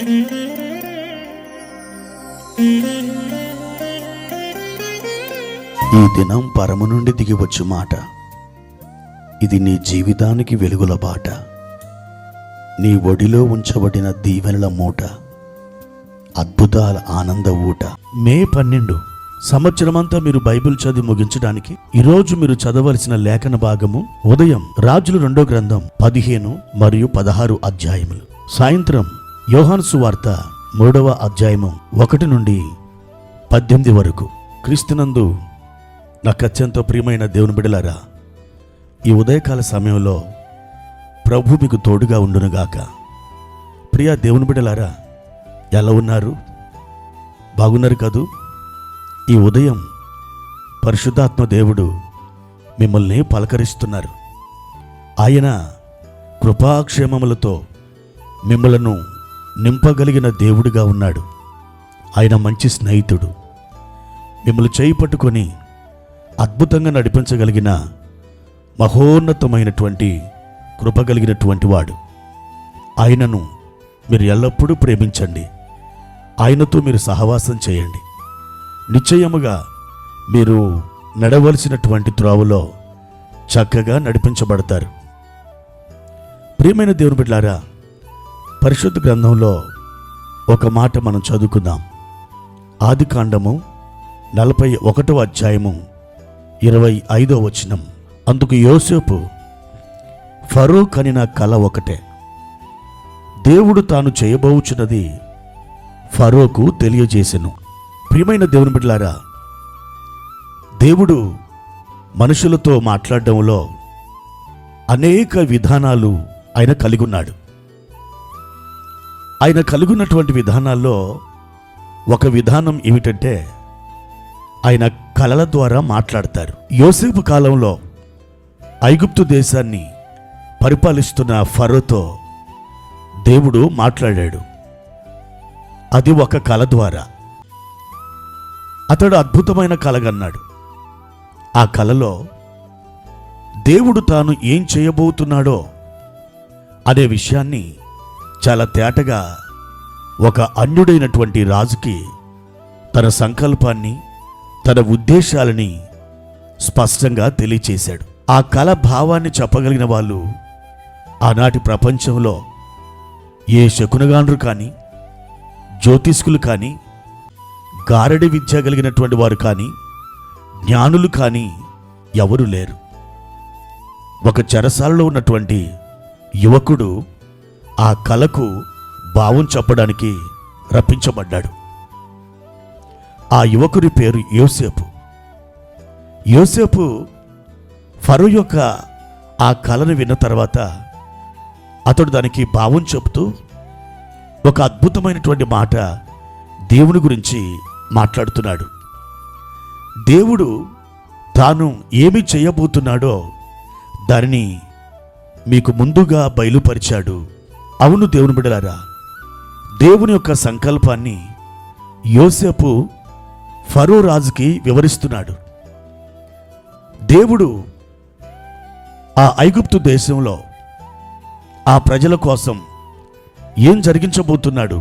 ఈ దినం పరము నుండి దిగివచ్చు మాట, ఇది నీ జీవితానికి వెలుగుల బాట, నీ ఒడిలో ఉంచబడిన దీవెనల మూట, అద్భుతాల ఆనంద ఊట. మే 12 సంవత్సరమంతా మీరు బైబిల్ చదివి ముగించడానికి ఈరోజు మీరు చదవలసిన లేఖన భాగము ఉదయం రాజుల 2వ గ్రంథం 15 మరియు 16 అధ్యాయములు, సాయంత్రం యోహాను సువార్త 3వ అధ్యాయము 1 నుండి 18 వరకు. క్రీస్తునందు నాకు అత్యంత ప్రియమైన దేవుని బిడ్డలారా, ఈ ఉదయకాల సమయంలో ప్రభు మీకు తోడుగా ఉండునుగాక. ప్రియ దేవుని బిడ్డలారా, ఎలా ఉన్నారు? బాగున్నారు కదూ? ఈ ఉదయం పరిశుద్ధాత్మ దేవుడు మిమ్మల్ని పలకరిస్తున్నారు. ఆయన కృపాక్షేమములతో మిమ్మలను నింపగలిగిన దేవుడిగా ఉన్నాడు. ఆయన మంచి స్నేహితుడు, మిమ్మల్ని చేయి పట్టుకొని అద్భుతంగా నడిపించగలిగిన మహోన్నతమైనటువంటి కృప కలిగినటువంటి వాడు. ఆయనను మీరు ఎల్లప్పుడూ ప్రేమించండి, ఆయనతో మీరు సహవాసం చేయండి. నిశ్చయముగా మీరు నడవలసినటువంటి త్రోవలో చక్కగా నడిపించబడతారు. ప్రియమైన దేవుని బిడ్డలారా, పరిశుద్ధ గ్రంథంలో ఒక మాట మనం చదువుకుందాం. ఆదికాండము 41వ అధ్యాయము 25వ వచనం. అందుకు యోసేపు, ఫరో కనిన కల ఒకటే, దేవుడు తాను చేయబోచున్నది ఫరోకు తెలియజేసెను. ప్రియమైన దేవుని బిడ్డలారా, దేవుడు మనుషులతో మాట్లాడడంలో అనేక విధానాలు ఆయన కలిగి ఉన్నాడు. ఆయన కలిగి ఉన్నటువంటి విధానాల్లో ఒక విధానం ఏమిటంటే, ఆయన కలల ద్వారా మాట్లాడతారు. యోసేపు కాలంలో ఐగుప్తు దేశాన్ని పరిపాలిస్తున్న ఫరోతో దేవుడు మాట్లాడాడు. అది ఒక కల ద్వారా. అతడు అద్భుతమైన కలగన్నాడు. ఆ కలలో దేవుడు తాను ఏం చేయబోతున్నాడో అనే విషయాన్ని చాలా తేటగా ఒక అన్యుడైనటువంటి రాజుకి తన సంకల్పాన్ని, తన ఉద్దేశాలని స్పష్టంగా తెలియచేశాడు. ఆ కల భావాన్ని చెప్పగలిగిన వాళ్ళు ఆనాటి ప్రపంచంలో ఏ శకునగాండ్రు కానీ, జ్యోతిష్కులు కానీ, గారడి విద్య కలిగినటువంటి వారు కానీ, జ్ఞానులు కానీ ఎవరు లేరు. ఒక చెరసాలలో ఉన్నటువంటి యువకుడు ఆ కలకు భావం చెప్పడానికి రప్పించబడ్డాడు. ఆ యువకుడి పేరు యోసేపు. యోసేపు ఫరో యొక్క ఆ కలను విన్న తర్వాత అతడు దానికి భావం చెబుతూ ఒక అద్భుతమైనటువంటి మాట దేవుని గురించి మాట్లాడుతున్నాడు. దేవుడు తాను ఏమి చేయబోతున్నాడో దానిని మీకు ముందుగా బయలుపరిచాడు. అవును దేవుని బిడ్డలారా, దేవుని యొక్క సంకల్పాన్ని యోసేపు ఫరో రాజుకి వివరిస్తున్నాడు. దేవుడు ఆ ఐగుప్తు దేశంలో ఆ ప్రజల కోసం ఏం జరిగించబోతున్నాడు,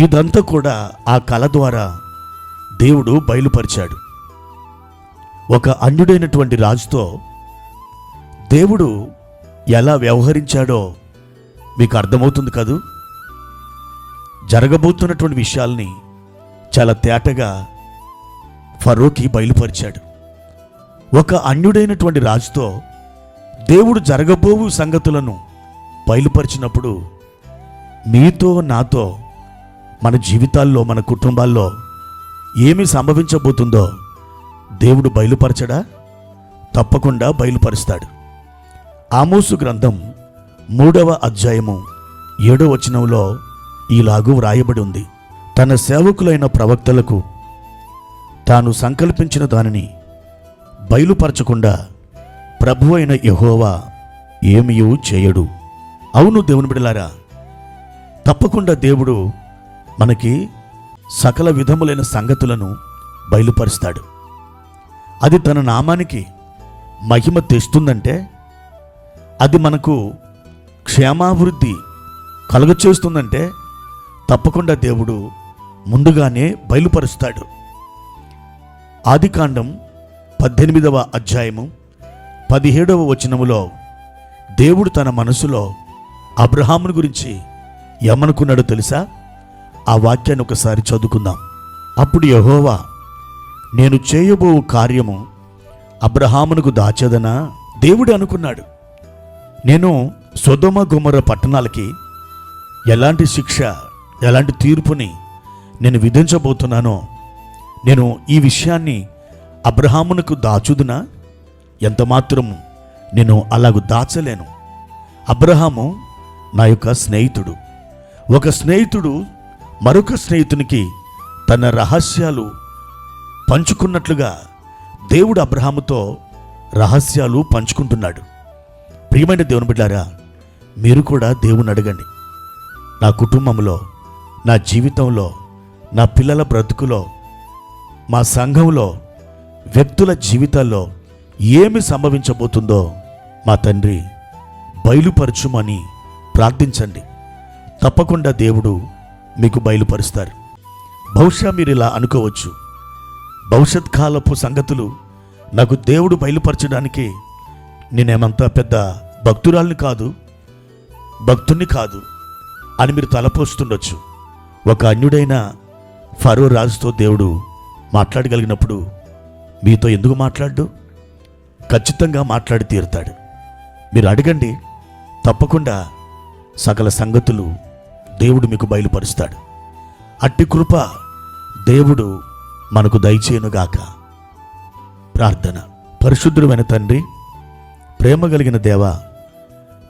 ఇదంతా కూడా ఆ కల ద్వారా దేవుడు బయలుపరిచాడు. ఒక అన్యుడైనటువంటి రాజుతో దేవుడు ఎలా వ్యవహరించాడో మీకు అర్థమవుతుంది కదూ. జరగబోతున్నటువంటి విషయాల్ని చాలా తేటగా ఫరోకి బయలుపరిచాడు. ఒక అన్యుడైనటువంటి రాజుతో దేవుడు జరగబోవు సంగతులను బయలుపరిచినప్పుడు మీతో నాతో మన జీవితాల్లో, మన కుటుంబాల్లో ఏమి సంభవించబోతుందో దేవుడు బయలుపరచడా? తప్పకుండా బయలుపరుస్తాడు. ఆమోసు గ్రంథం 3వ అధ్యాయము 7వ వచనంలో ఈలాగూ వ్రాయబడి ఉంది, తన సేవకులైన ప్రవక్తలకు తాను సంకల్పించిన దానిని బయలుపరచకుండా ప్రభు అయిన యెహోవా ఏమీయూ చేయడు. అవును దేవుని బిడ్డలారా, తప్పకుండా దేవుడు మనకి సకల విధములైన సంగతులను బయలుపరుస్తాడు. అది తన నామానికి మహిమ తెస్తుందంటే, అది మనకు క్షేమాభివృద్ధి కలుగచేస్తుందంటే, తప్పకుండా దేవుడు ముందుగానే బయలుపరుస్తాడు. ఆదికాండం 18వ అధ్యాయము 17వ వచనములో దేవుడు తన మనసులో అబ్రహామును గురించి ఏమనుకున్నాడో తెలుసా? ఆ వాక్యాన్ని ఒకసారి చదువుకుందాం. అప్పుడు యెహోవా, నేను చేయబో కార్యము అబ్రహామునకు దాచదనా? దేవుడు అనుకున్నాడు, నేను సొదొమ గొమొర్రా పట్టణాలకి ఎలాంటి శిక్ష, ఎలాంటి తీర్పుని నేను విధించబోతున్నానో నేను ఈ విషయాన్ని అబ్రహామునకు దాచుదునా? ఎంత మాత్రము నేను అలాగూ దాచలేను. అబ్రహాము నా యొక్క స్నేహితుడు. ఒక స్నేహితుడు మరొక స్నేహితునికి తన రహస్యాలు పంచుకున్నట్లుగా దేవుడు అబ్రహాముతో రహస్యాలు పంచుకుంటున్నాడు. ప్రియమైన దేవుని బిడ్డారా, మీరు కూడా దేవుని అడగండి, నా కుటుంబంలో, నా జీవితంలో, నా పిల్లల బ్రతుకులో, మా సంఘంలో, వ్యక్తుల జీవితాల్లో ఏమి సంభవించబోతుందో మా తండ్రి బయలుపరచుమని ప్రార్థించండి. తప్పకుండా దేవుడు మీకు బయలుపరుస్తారు. బహుశా మీరు ఇలా అనుకోవచ్చు, భవిష్యత్ కాలపు సంగతులు నాకు దేవుడు బయలుపరచడానికి నేనేమంతా పెద్ద భక్తురాల్ని కాదు, భక్తుణ్ణి కాదు అని మీరు తలపోస్తుండొచ్చు. ఒక అన్యుడైన ఫరో రాజుతో దేవుడు మాట్లాడగలిగినప్పుడు మీతో ఎందుకు మాట్లాడు? ఖచ్చితంగా మాట్లాడి తీరుతాడు. మీరు అడగండి, తప్పకుండా సకల సంగతులు దేవుడు మీకు బయలుపరుస్తాడు. అట్టి కృప దేవుడు మనకు దయచేయునుగాక. ప్రార్థన. పరిశుద్ధుడైన తండ్రి, ప్రేమ కలిగిన దేవా,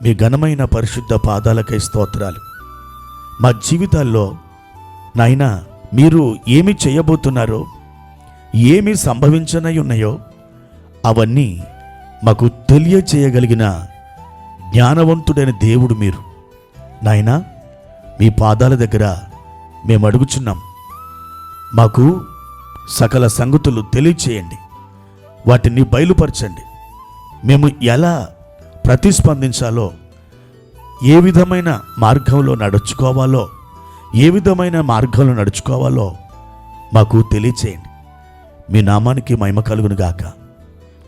మీ ఘనమైన పరిశుద్ధ పాదాలకై స్తోత్రాలు. మా జీవితాల్లో నాయనా మీరు ఏమి చేయబోతున్నారో, ఏమి సంభవించనై ఉన్నాయో అవన్నీ మాకు తెలియచేయగలిగిన జ్ఞానవంతుడైన దేవుడు మీరు. నాయనా, మీ పాదాల దగ్గర మేము అడుగుచున్నాం, మాకు సకల సంగతులు తెలియచేయండి, వాటిని బయలుపరచండి. మేము ఎలా ప్రతిస్పందించాలో, ఏ విధమైన మార్గంలో నడుచుకోవాలో, ఏ విధమైన మార్గంలో నడుచుకోవాలో మాకు తెలియచేయండి. మీ నామానికి మహిమ కలుగును గాక.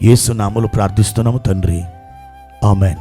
యేసు నామములో ప్రార్థిస్తున్నాము తండ్రి, ఆమెన్.